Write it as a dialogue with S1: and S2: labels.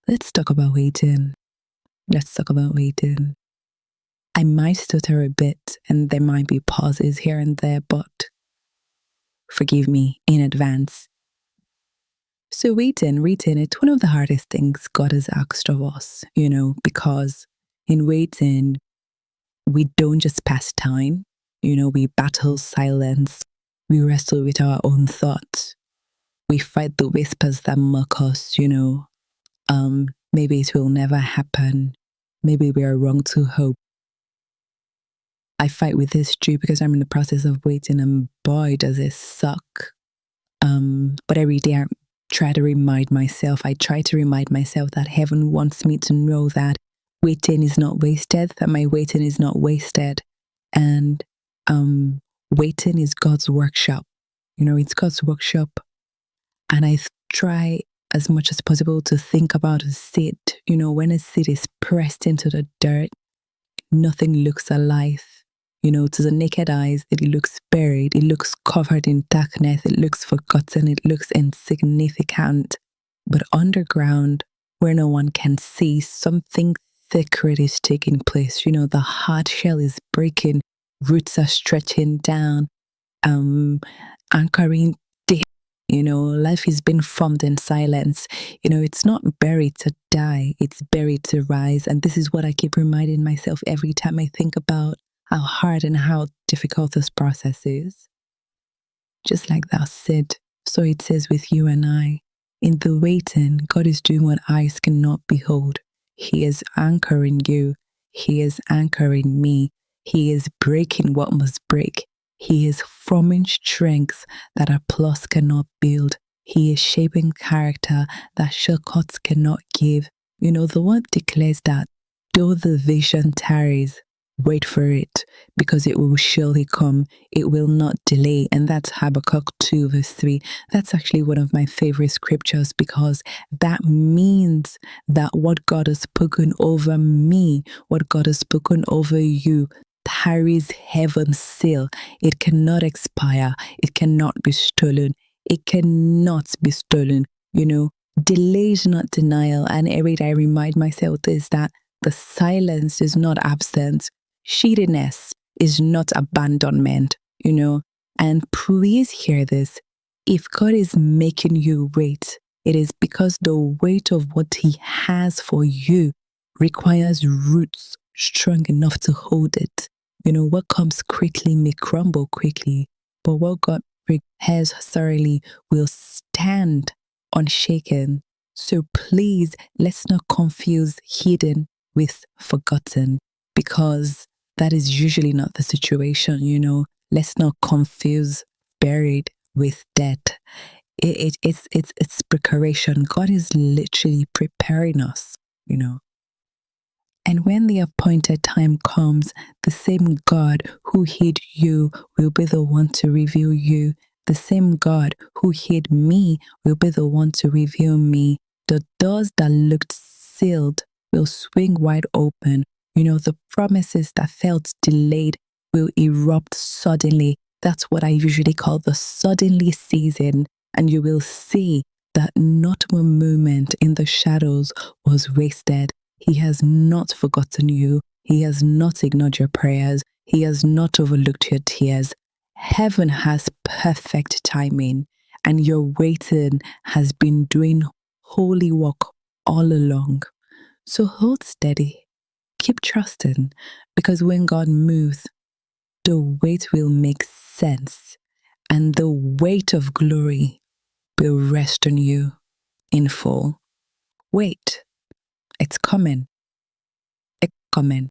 S1: Let's talk about waiting. Let's talk about waiting. I might stutter a bit and there might be pauses here and there, but forgive me in advance. So, waiting, it's one of the hardest things God has asked of us, because in waiting, we don't just pass time, we battle silence, we wrestle with our own thoughts, we fight the whispers that mock us, maybe it will never happen, maybe we are wrong to hope. I fight with this too because I'm in the process of waiting, and boy, does it suck. But every day I try to remind myself that heaven wants me to know that waiting is not wasted, that my waiting is not wasted. And waiting is God's workshop. It's God's workshop. And I try as much as possible to think about a seed. When a seed is pressed into the dirt, nothing looks alive. To the naked eyes, it looks buried, it looks covered in darkness, it looks forgotten, it looks insignificant. But underground, where no one can see, something sacred is taking place. The hard shell is breaking, roots are stretching down, anchoring deep. Life is being formed in silence. It's not buried to die, it's buried to rise. And this is what I keep reminding myself every time I think about how hard and how difficult this process is. Just like thou said, so it says with you and I. In the waiting, God is doing what eyes cannot behold. He is anchoring you. He is anchoring me. He is breaking what must break. He is forming strengths that applause cannot build. He is shaping character that shortcuts cannot give. The word declares that though the vision tarries, wait for it, because it will surely come. It will not delay. And that's Habakkuk 2 verse 3. That's actually one of my favorite scriptures, because that means that what God has spoken over me, what God has spoken over you, carries heaven's seal. It cannot expire. It cannot be stolen. It cannot be stolen. Delay is not denial. And every day I remind myself this, that the silence is not absence. Shadiness is not abandonment, And please hear this. If God is making you wait, it is because the weight of what He has for you requires roots strong enough to hold it. What comes quickly may crumble quickly, but what God prepares thoroughly will stand unshaken. So please, let's not confuse hidden with forgotten, because that is usually not the situation. Let's not confuse buried with dead. It's preparation. God is literally preparing us, And when the appointed time comes, the same God who hid you will be the one to reveal you. The same God who hid me will be the one to reveal me. The doors that looked sealed will swing wide open. The promises that felt delayed will erupt suddenly. That's what I usually call the suddenly season. And you will see that not one moment in the shadows was wasted. He has not forgotten you. He has not ignored your prayers. He has not overlooked your tears. Heaven has perfect timing, and your waiting has been doing holy work all along. So hold steady. Keep trusting, because when God moves, the wait will make sense, and the weight of glory will rest on you in full. Wait, it's coming. It's coming.